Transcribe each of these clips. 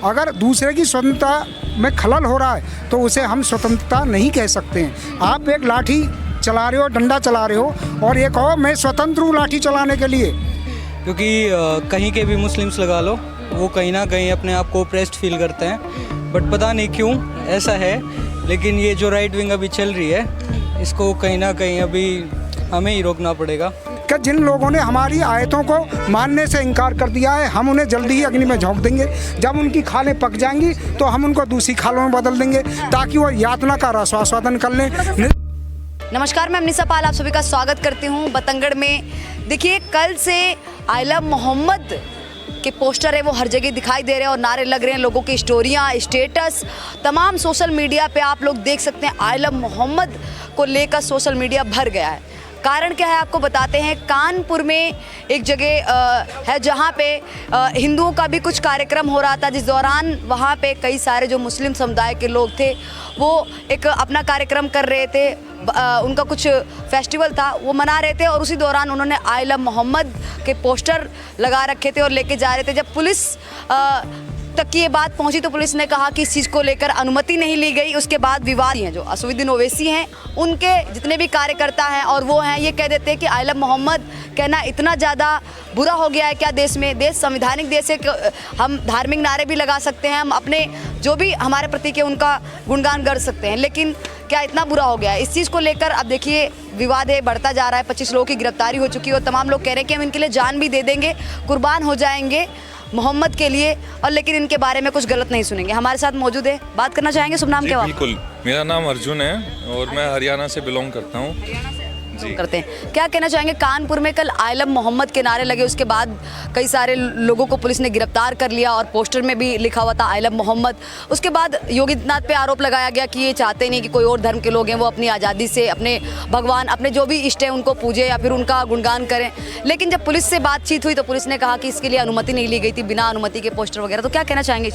अगर दूसरे की स्वतंत्रता में खलल हो रहा है तो उसे हम स्वतंत्रता नहीं कह सकते हैं। आप एक लाठी चला रहे हो, डंडा चला रहे हो, और ये कहो मैं स्वतंत्र हूँ लाठी चलाने के लिए। क्योंकि कहीं के भी मुस्लिम्स लगा लो, वो कहीं ना कहीं अपने आप को ऑप्रेस्ड फील करते हैं, बट पता नहीं क्यों ऐसा है। लेकिन ये जो राइट विंग अभी चल रही है, इसको कहीं ना कहीं अभी हमें ही रोकना पड़ेगा। कि जिन लोगों ने हमारी आयतों को मानने से इनकार कर दिया है, हम उन्हें जल्दी ही अग्नि में झोंक देंगे। जब उनकी खालें पक जाएंगी तो हम उनको दूसरी खालों में बदल देंगे ताकि वो यातना का रसास्वादन कर लें। नमस्कार, मैं अमनीसा पाल आप सभी का स्वागत करती हूँ बतंगड़ में। देखिए, कल से आई लव मोहम्मद के पोस्टर है वो हर जगह दिखाई दे रहे हैं और नारे लग रहे हैं। लोगों की स्टोरियाँ, स्टेटस, तमाम सोशल मीडिया पे आप लोग देख सकते हैं आई लव मोहम्मद को लेकर सोशल मीडिया भर गया है। कारण क्या है आपको बताते हैं। कानपुर में एक जगह है जहाँ पे हिंदुओं का भी कुछ कार्यक्रम हो रहा था, जिस दौरान वहाँ पे कई सारे जो मुस्लिम समुदाय के लोग थे वो एक अपना कार्यक्रम कर रहे थे। उनका कुछ फेस्टिवल था वो मना रहे थे और उसी दौरान उन्होंने आई लव मोहम्मद के पोस्टर लगा रखे थे और लेके जा रहे थे। जब पुलिस तक की ये बात पहुंची तो पुलिस ने कहा कि इस चीज़ को लेकर अनुमति नहीं ली गई। उसके बाद विवाद हैं, जो असदुद्दीन ओवैसी हैं उनके जितने भी कार्यकर्ता हैं और वो हैं, ये कह देते हैं कि आई लव मोहम्मद कहना इतना ज़्यादा बुरा हो गया है क्या देश में। देश संवैधानिक देश है, हम धार्मिक नारे भी लगा सकते हैं, हम अपने जो भी हमारे प्रतीक है उनका गुणगान कर सकते हैं, लेकिन क्या इतना बुरा हो गया है। इस चीज़ को लेकर अब देखिए विवाद है, बढ़ता जा रहा है। 25 लोगों की गिरफ्तारी हो चुकी है और तमाम लोग कह रहे हैं कि हम इनके लिए जान भी दे देंगे, कुर्बान हो जाएंगे मोहम्मद के लिए, और लेकिन इनके बारे में कुछ गलत नहीं सुनेंगे। हमारे साथ मौजूद है, बात करना चाहेंगे। शुभ नाम क्या है? बिल्कुल, मेरा नाम अर्जुन है और मैं हरियाणा से बिलोंग करता हूँ। करते हैं, क्या कहना चाहेंगे? कानपुर में कल आई लव मोहम्मद के नारे लगे, उसके बाद कई सारे लोगों को पुलिस ने गिरफ्तार कर लिया और पोस्टर में भी लिखा हुआ था आई लव मोहम्मद। उसके बाद योगी आदित्यनाथ पे आरोप लगाया गया कि ये चाहते नहीं कि कोई और धर्म के लोग हैं वो अपनी आज़ादी से अपने भगवान, अपने जो भी इष्ट है उनको पूजे या फिर उनका गुणगान करें। लेकिन जब पुलिस से बातचीत हुई तो पुलिस ने कहा कि इसके लिए अनुमति नहीं ली गई थी, बिना अनुमति के पोस्टर वगैरह। तो क्या कहना चाहेंगे?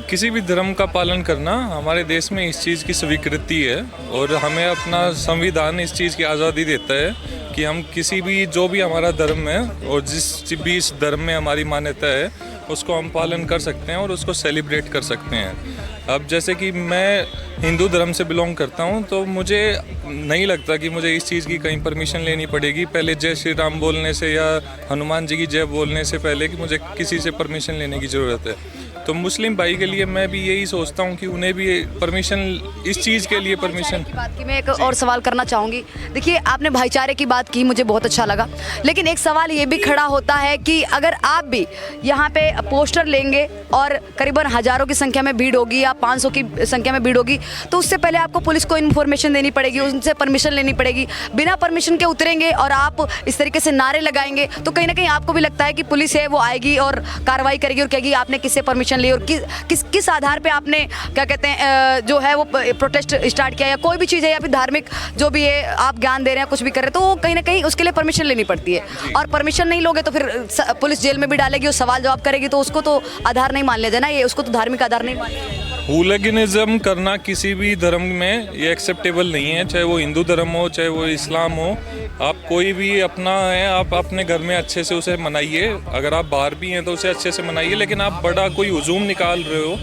किसी भी धर्म का पालन करना हमारे देश में इस चीज़ की स्वीकृति है और हमें अपना संविधान इस चीज़ की आज़ादी देता है कि हम किसी भी जो भी हमारा धर्म है और जिस भी इस धर्म में हमारी मान्यता है उसको हम पालन कर सकते हैं और उसको सेलिब्रेट कर सकते हैं। अब जैसे कि मैं हिंदू धर्म से बिलोंग करता हूं तो मुझे नहीं लगता कि मुझे इस चीज़ की कहीं परमिशन लेनी पड़ेगी पहले जय श्री राम बोलने से या हनुमान जी की जय बोलने से पहले कि मुझे किसी से परमिशन लेने की ज़रूरत है। तो मुस्लिम भाई के लिए मैं भी यही सोचता हूँ कि उन्हें भी परमिशन, इस चीज़ के लिए परमिशन की बात की। मैं एक और सवाल करना चाहूँगी। देखिए, आपने भाईचारे की बात की, मुझे बहुत अच्छा लगा, लेकिन एक सवाल ये भी खड़ा होता है कि अगर आप भी यहाँ पे पोस्टर लेंगे और करीबन हज़ारों की संख्या में भीड़ होगी या 500 की संख्या में भीड़ होगी तो उससे पहले आपको पुलिस को इन्फॉर्मेशन देनी पड़ेगी, उनसे परमिशन लेनी पड़ेगी। बिना परमिशन के उतरेंगे और आप इस तरीके से नारे लगाएंगे तो कहीं ना कहीं आपको भी लगता है कि पुलिस है वो आएगी और कार्रवाई करेगी और कहेगी आपने किससे परमिशन ली और किस आधार पे आपने क्या कहते हैं जो है वो प्रोटेस्ट स्टार्ट किया या कोई भी चीज़ है या फिर धार्मिक जो भी है आप ज्ञान दे रहे हैं कुछ भी कर रहे हैं, तो वो कहीं ना कहीं उसके लिए परमिशन लेनी पड़ती है। और परमिशन नहीं लोगे तो फिर पुलिस जेल में भी डालेगी और सवाल जवाब करेगी, तो उसको तो आधार नहीं मान लिया जाए ना, ये उसको तो धार्मिक आधार नहीं मान लिया जाए। हुलिगनिज्म करना किसी भी धर्म में ये एक्सेप्टेबल नहीं है, चाहे वो हिंदू धर्म हो चाहे वो इस्लाम हो। आप कोई भी अपना है, आप अपने घर में अच्छे से उसे मनाइए, अगर आप बाहर भी हैं तो उसे अच्छे से मनाइए, लेकिन आप बड़ा कोई हुजूम निकाल रहे हो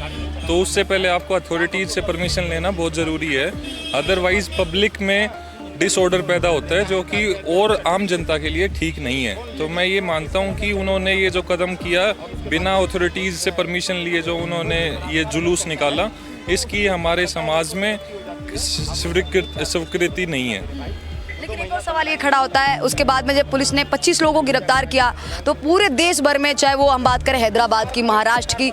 तो उससे पहले आपको अथॉरिटीज से परमिशन लेना बहुत ज़रूरी है। अदरवाइज़ पब्लिक में डिसऑर्डर पैदा होता है जो कि और आम जनता के लिए ठीक नहीं है। तो मैं ये मानता हूँ कि उन्होंने ये जो कदम किया बिना अथॉरिटीज़ से परमिशन लिए, जो उन्होंने ये जुलूस निकाला, इसकी हमारे समाज में स्वीकृति नहीं है। लेकिन एक और सवाल ये खड़ा होता है, उसके बाद में जब पुलिस ने 25 लोगों को गिरफ्तार किया तो पूरे देश भर में, चाहे वो हम बात करें हैदराबाद की, महाराष्ट्र की,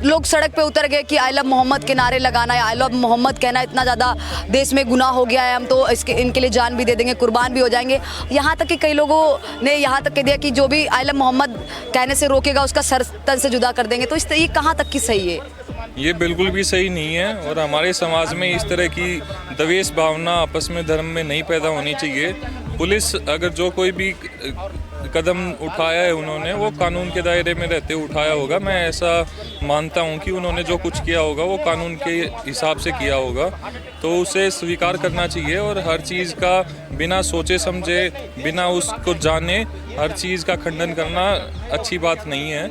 लोग सड़क पे उतर गए कि आई लव मोहम्मद के नारे लगाना या आई लव मोहम्मद कहना इतना ज़्यादा देश में गुनाह हो गया है, हम तो इनके लिए जान भी दे देंगे, कुर्बान भी हो जाएंगे। यहाँ तक कि कई लोगों ने यहाँ तक कह दिया कि जो भी आई लव मोहम्मद कहने से रोकेगा उसका सर तन से जुदा कर देंगे। तो ये कहाँ तक की सही है? ये बिल्कुल भी सही नहीं है और हमारे समाज में इस तरह की द्वेष भावना आपस में धर्म में नहीं पैदा होनी चाहिए। पुलिस अगर जो कोई भी कदम उठाया है उन्होंने वो कानून के दायरे में रहते उठाया होगा। मैं ऐसा मानता हूँ कि उन्होंने जो कुछ किया होगा वो कानून के हिसाब से किया होगा, तो उसे स्वीकार करना चाहिए। और हर चीज़ का बिना सोचे समझे, बिना उसको जाने हर चीज़ का खंडन करना अच्छी बात नहीं है।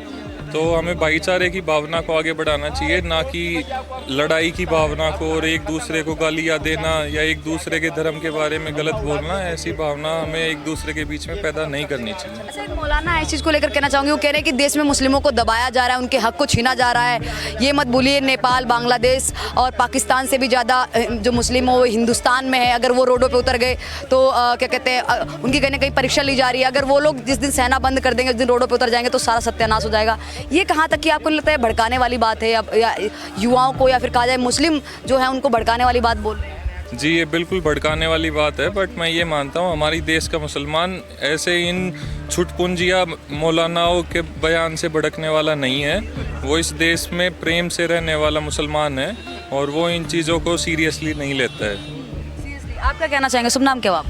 तो हमें भाईचारे की भावना को आगे बढ़ाना चाहिए, ना कि लड़ाई की भावना को और एक दूसरे को गालियाँ देना या एक दूसरे के धर्म के बारे में गलत बोलना। ऐसी भावना हमें एक दूसरे के बीच में पैदा नहीं करनी चाहिए। अच्छा, एक मौलाना इस चीज़ को लेकर कहना चाहूँगी, वो कह रहे हैं कि देश में मुस्लिमों को दबाया जा रहा है, उनके हक को छीना जा रहा है। ये मत भूलिए नेपाल, बांग्लादेश और पाकिस्तान से भी ज़्यादा जो मुस्लिम हो वो हिंदुस्तान में है। अगर वो रोडों पे उतर गए तो क्या कहते हैं, उनकी कहीं ना कहीं परीक्षा ली जा रही है। अगर वो लोग जिस दिन सेना बंद कर देंगे, उस दिन रोडों पे उतर जाएंगे तो सारा सत्यानाश हो जाएगा। ये कहाँ तक कि आपको लगता है भड़काने वाली बात है, या युवाओं को या फिर कहा जाए मुस्लिम जो है उनको भड़काने वाली बात बोल रहे हैं? जी, ये बिल्कुल भड़काने वाली बात है, बट मैं ये मानता हूँ हमारी देश का मुसलमान ऐसे इन छुटपुंजिया मौलानाओं के बयान से भड़कने वाला नहीं है। वो इस देश में प्रेम से रहने वाला मुसलमान है और वो इन चीज़ों को सीरियसली नहीं लेता है। सीरियसली आप क्या कहना चाहेंगे? शुभ नाम क्या आप?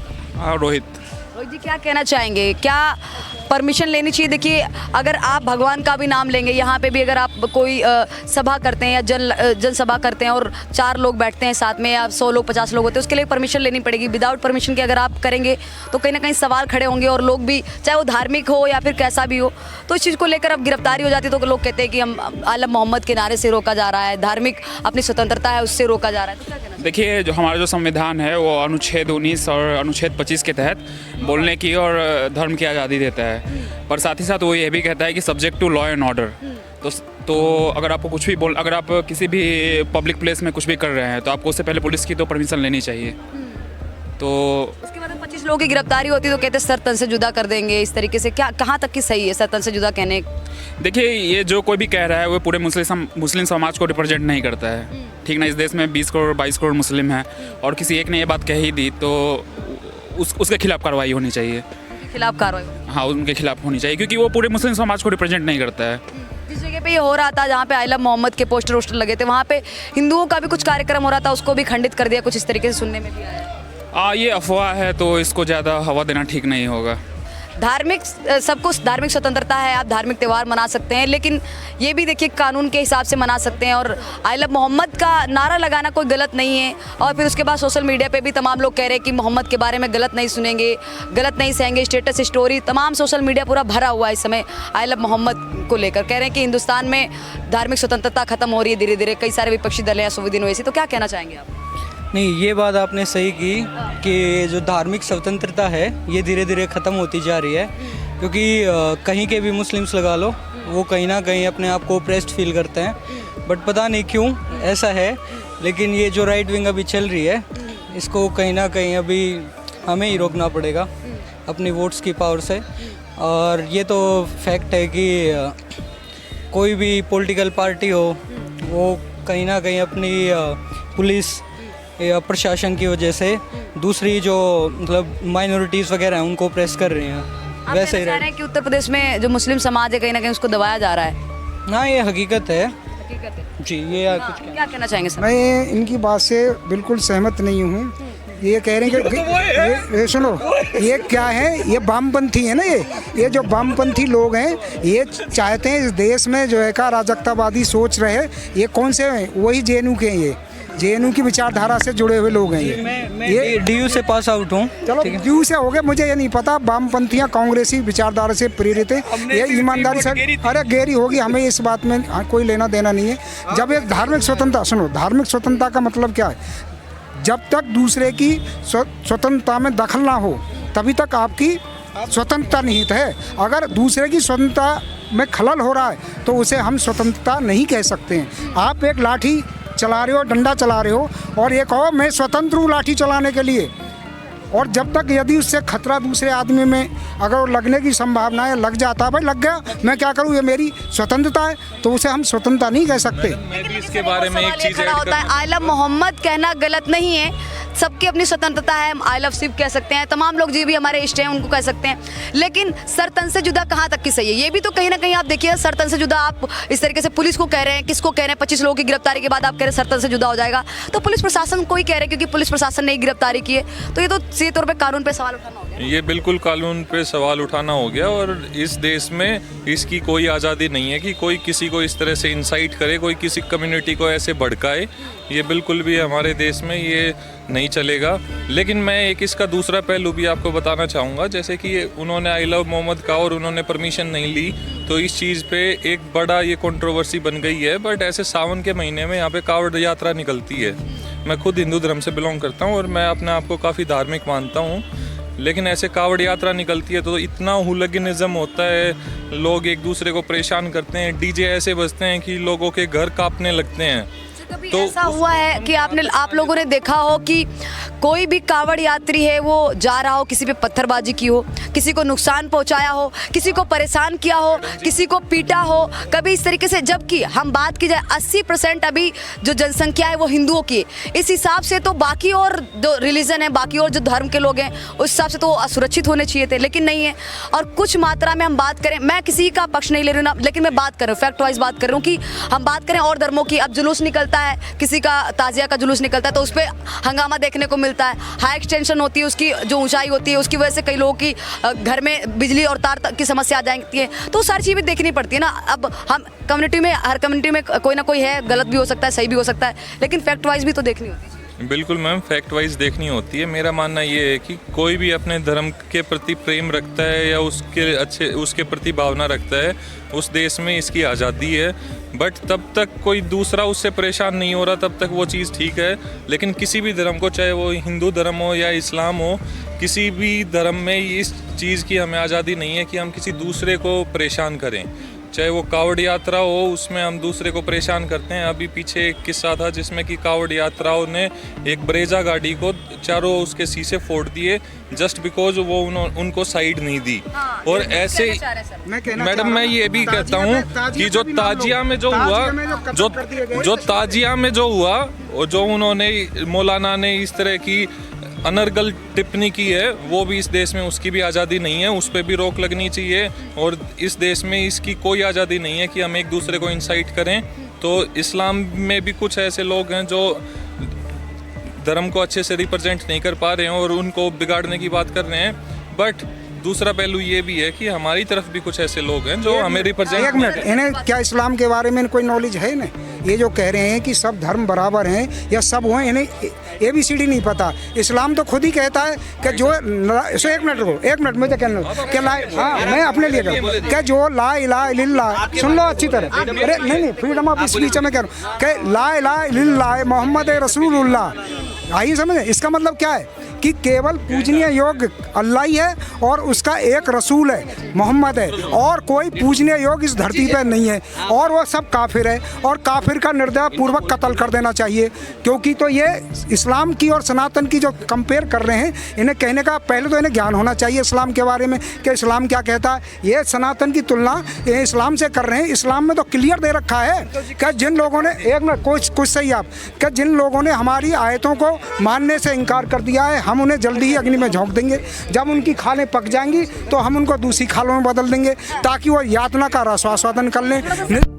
रोहित। रोहित जी, क्या कहना चाहेंगे? क्या परमिशन लेनी चाहिए? देखिए, अगर आप भगवान का भी नाम लेंगे, यहाँ पे भी अगर आप कोई सभा करते हैं या जनसभा करते हैं और 4 लोग बैठते हैं साथ में या 100 लोग 50 लोग होते हैं, उसके लिए परमिशन लेनी पड़ेगी। विदाउट परमिशन के अगर आप करेंगे तो कहीं ना कहीं सवाल खड़े होंगे और लोग भी, चाहे वो धार्मिक हो या फिर कैसा भी हो, तो इस चीज़ को लेकर अब गिरफ्तारी हो जाती है तो लोग कहते हैं कि हम आलम मोहम्मद के नारे से रोका जा रहा है, धार्मिक अपनी स्वतंत्रता है उससे रोका जा रहा है। तो क्या कहना? देखिए, जो हमारा जो संविधान है वो अनुच्छेद 19 और अनुच्छेद 25 के तहत बोलने की और धर्म की आज़ादी देता है, पर साथ ही साथ वो ये भी कहता है कि subject to law and order. तो अगर आपको कुछ भी अगर आप किसी भी पब्लिक प्लेस में कुछ भी कर रहे हैं तो आपको उससे पहले पुलिस की तो परमिशन लेनी चाहिए। तो उसके बाद 25 लोगों की गिरफ्तारी होती है तो कहते हैं सर तन से जुदा कर देंगे। इस तरीके से क्या, कहाँ तक की सही है सर तन से जुदा कहने? देखिए, ये जो कोई भी कह रहा है वो पूरे मुस्लिम समाज को रिप्रेजेंट नहीं करता है, ठीक ना। इस देश में 20 करोड़ 22 करोड़ मुस्लिम हैं और किसी एक ने ये बात कह ही दी तो उसके खिलाफ कार्रवाई होनी चाहिए। खिलाफ कार्रवाई? हाँ, उनके खिलाफ होनी चाहिए क्योंकि वो पूरे मुस्लिम समाज को रिप्रेजेंट नहीं करता है। जिस जगह पे ये हो रहा था, जहाँ पे आलम मोहम्मद के पोस्टर वोस्टर लगे थे, वहाँ पे हिंदुओं का भी कुछ कार्यक्रम हो रहा था, उसको भी खंडित कर दिया, कुछ इस तरीके से सुनने में भी आया। ये अफवाह है तो इसको ज़्यादा हवा देना ठीक नहीं होगा। धार्मिक, सबको धार्मिक स्वतंत्रता है, आप धार्मिक त्यौहार मना सकते हैं, लेकिन ये भी देखिए कानून के हिसाब से मना सकते हैं। और आलम मोहम्मद का नारा लगाना कोई गलत नहीं है। और फिर उसके बाद सोशल मीडिया पे भी तमाम लोग कह रहे हैं कि मोहम्मद के बारे में गलत नहीं सुनेंगे, गलत नहीं सहेंगे, स्टेटस स्टोरी, तमाम सोशल मीडिया पूरा भरा हुआ है इस समय आलम मोहम्मद को लेकर। कह रहे हैं कि हिंदुस्तान में धार्मिक स्वतंत्रता खत्म हो रही है धीरे धीरे। कई सारे विपक्षी दल हैं, सुविदिन ओवैसी, तो क्या कहना चाहेंगे आप? नहीं, ये बात आपने सही की कि जो धार्मिक स्वतंत्रता है ये धीरे धीरे ख़त्म होती जा रही है, क्योंकि कहीं के भी मुस्लिम्स लगा लो वो कहीं ना कहीं अपने आप को प्रेस्ड फील करते हैं। बट पता नहीं क्यों ऐसा है, लेकिन ये जो राइट विंग अभी चल रही है इसको कहीं ना कहीं अभी हमें ही रोकना पड़ेगा अपनी वोट्स की पावर से। और ये तो फैक्ट है कि कोई भी पॉलिटिकल पार्टी हो वो कहीं ना कहीं अपनी पुलिस या प्रशासन की वजह से दूसरी जो मतलब माइनॉरिटीज़ वगैरह हैं उनको प्रेस कर रही हैं। वैसे ही रह रहे हैं कि उत्तर प्रदेश में जो मुस्लिम समाज है कहीं ना कहीं उसको दबाया जा रहा है। हाँ, ये हकीकत है। हकीकत है जी, ये कुछ क्या कहना चाहेंगे सर? मैं इनकी बात से बिल्कुल सहमत नहीं हूँ। ये कह रहे हैं कि ये सुनो, ये क्या है, ये वामपंथी है ना, ये जो वामपंथी लोग हैं ये चाहते हैं इस देश में जो है का अराजकतावादी सोच रहे। ये कौन से हैं? वही जेएनयू के हैं, ये जेएनयू की विचारधारा से जुड़े हुए लोग हैं। ये डीयू से पास आउट हूँ। चलो, डीयू से हो गए, मुझे ये नहीं पता। वामपंथियाँ कांग्रेसी विचारधारा से प्रेरित है, ये ईमानदारी से। अरे गेरी होगी, हमें इस बात में कोई लेना देना नहीं है। जब एक धार्मिक स्वतंत्रता, सुनो, धार्मिक स्वतंत्रता का मतलब क्या है? जब तक दूसरे की स्वतंत्रता में दखल ना हो तभी तक आपकी स्वतंत्रता निहित है। अगर दूसरे की स्वतंत्रता में खलल हो रहा है तो उसे हम स्वतंत्रता नहीं कह सकते हैं। आप एक लाठी चला रहे हो, डंडा चला रहे हो, और ये कहो मैं स्वतंत्र हूँ लाठी चलाने के लिए, और जब तक यदि उससे खतरा दूसरे आदमी में अगर लगने की संभावना है, लग जाता है, भाई लग गया, मैं क्या करूँ, ये मेरी स्वतंत्रता है, तो उसे हम स्वतंत्रता नहीं कह सकते। मैं भी इसके बारे में एक चीज़ खड़ा होता है, आलम मोहम्मद कहना गलत नहीं है, सबकी अपनी स्वतंत्रता है। आई लव सिर्फ कह सकते हैं, तमाम लोग जो भी हमारे इष्ट हैं उनको कह सकते हैं, लेकिन सर तन से जुदा कहाँ तक की सही है? ये भी तो कहीं ना कहीं आप देखिए, सर तन से जुदा आप इस तरीके से पुलिस को कह रहे हैं, किसको कह रहे हैं? 25 लोगों की गिरफ्तारी के बाद आप कह रहे हैं सर तन से जुदा हो जाएगा, तो पुलिस प्रशासन को ही कह रहे हैं, क्योंकि पुलिस प्रशासन ने ही गिरफ्तारी की है, तो ये तो सीधे तौर पर कानून पर सवाल उठाना होगा। ये बिल्कुल कानून पे सवाल उठाना हो गया। और इस देश में इसकी कोई आज़ादी नहीं है कि कोई किसी को इस तरह से इंसाइट करे, कोई किसी कम्युनिटी को ऐसे भड़काए। ये बिल्कुल भी हमारे देश में ये नहीं चलेगा। लेकिन मैं एक इसका दूसरा पहलू भी आपको बताना चाहूँगा, जैसे कि उन्होंने आई लव मोहम्मद कहा और उन्होंने परमिशन नहीं ली, तो इस चीज़ पे एक बड़ा ये कंट्रोवर्सी बन गई है। बट ऐसे सावन के महीने में यहाँ पे कावड़ यात्रा निकलती है। मैं खुद हिंदू धर्म से बिलोंग करता हूँ और मैं अपने आप को काफ़ी धार्मिक मानता हूँ, लेकिन ऐसे कावड़ यात्रा निकलती है तो इतना हुलगनिज़म होता है, लोग एक दूसरे को परेशान करते हैं, डीजे ऐसे बजते हैं कि लोगों के घर कांपने लगते हैं। कभी ऐसा हुआ है कि आप लोगों ने देखा हो कि कोई भी कावड़ यात्री है वो जा रहा हो, किसी पे पत्थरबाजी की हो, किसी को नुकसान पहुंचाया हो, किसी को परेशान किया हो, किसी को पीटा हो, कभी इस तरीके से? जबकि हम बात की जाए 80% अभी जो जनसंख्या है वो हिंदुओं की है। इस हिसाब से तो बाकी और जो रिलीजन है, बाकी और जो धर्म के लोग हैं, उस हिसाब से तो असुरक्षित होने चाहिए थे, लेकिन नहीं है। और कुछ मात्रा में हम बात करें, मैं किसी का पक्ष नहीं ले रही हूँ ना, लेकिन मैं बात कर रही हूँ, फैक्ट वाइज बात कर रही हूँ कि हम बात करें और धर्मों की। अब जुलूस निकलता है, किसी का ताजिया का जुलूस निकलता है तो उस पर हंगामा देखने को मिलता है, हाई एक्सटेंशन होती है, उसकी जो ऊंचाई होती है उसकी वजह से कई लोगों की घर में बिजली और तार की समस्या आ जाती है। तो सारी चीज़ें देखनी पड़ती है ना। अब हम कम्युनिटी में, हर कम्युनिटी में कोई ना कोई है, गलत भी हो सकता है, सही भी हो सकता है, लेकिन फैक्ट वाइज भी तो देखनी होती है। बिल्कुल मैम, फैक्ट वाइज देखनी होती है। मेरा मानना ये है कि कोई भी अपने धर्म के प्रति प्रेम रखता है या उसके प्रति भावना रखता है, उस देश में इसकी आज़ादी है। बट तब तक कोई दूसरा उससे परेशान नहीं हो रहा तब तक वो चीज़ ठीक है। लेकिन किसी भी धर्म को, चाहे वो हिंदू धर्म हो या इस्लाम हो, किसी भी धर्म में इस चीज़ की हमें आज़ादी नहीं है कि हम किसी दूसरे को परेशान करें। चाहे वो कावड़ यात्रा हो, उसमें हम दूसरे को परेशान करते हैं। अभी पीछे एक किस्सा था जिसमें कि कावड़ यात्राओं ने एक ब्रेजा गाड़ी को चारों उसके शीशे फोड़ दिए जस्ट बिकॉज वो उनको साइड नहीं दी। और ऐसे मैडम मैं ये भी कहता हूँ कि जो ताजिया में जो हुआ, जो ताजिया में जो हुआ और जो उन्होंने मौलाना ने इस तरह की अनर्गल टिप्पणी की है, वो भी इस देश में उसकी भी आज़ादी नहीं है, उस पर भी रोक लगनी चाहिए। और इस देश में इसकी कोई आज़ादी नहीं है कि हम एक दूसरे को इंसाइट करें। तो इस्लाम में भी कुछ ऐसे लोग हैं जो धर्म को अच्छे से रिप्रेजेंट नहीं कर पा रहे हैं और उनको बिगाड़ने की बात कर रहे हैं। बट दूसरा पहलू ये भी है कि हमारी तरफ भी कुछ ऐसे लोग हैं जो हमें रिप्रेजेंट। एक मिनट, इन्हें क्या इस्लाम के बारे में कोई नॉलेज है? नहीं, ये जो कह रहे हैं कि सब धर्म बराबर हैं या सब हुए, इन्हें ABCD नहीं पता। इस्लाम तो खुद ही कहता है कि जो एक मिनट मुझे कहना कि मैं अपने लिए कि जो ला इलाहा इल्लल्लाह, सुन लो अच्छी तरह, अरे नहीं फ्रीडम ऑफ स्पीच में कह रहा हूँ कि ला इलाहा इल्लल्लाह मोहम्मद रसूलुल्लाह। आइए समझे, इसका मतलब क्या है कि केवल पूजनीय योग्य अल्लाह ही है और उसका एक रसूल है, मोहम्मद है, और कोई पूजनीय योग्य इस धरती पर नहीं है, और वो सब काफिर है। और काफिर का निर्दय पूर्वक कत्ल कर देना चाहिए, क्योंकि तो ये इस्लाम की और सनातन की जो कंपेयर कर रहे हैं, इन्हें कहने का पहले तो इन्हें ज्ञान होना चाहिए इस्लाम के बारे में कि इस्लाम क्या कहता है। ये सनातन की तुलना ये इस्लाम से कर रहे हैं। इस्लाम में तो क्लियर दे रखा है कि जिन लोगों ने, एक मिनट कुछ सही आप, कि जिन लोगों ने हमारी आयतों को मानने से इनकार कर दिया है, हम उन्हें जल्दी ही अग्नि में झोंक देंगे। जब उनकी खालें पक जाएंगी तो हम उनको दूसरी खालों में बदल देंगे ताकि वो यातना का रस आस्वादन कर लें।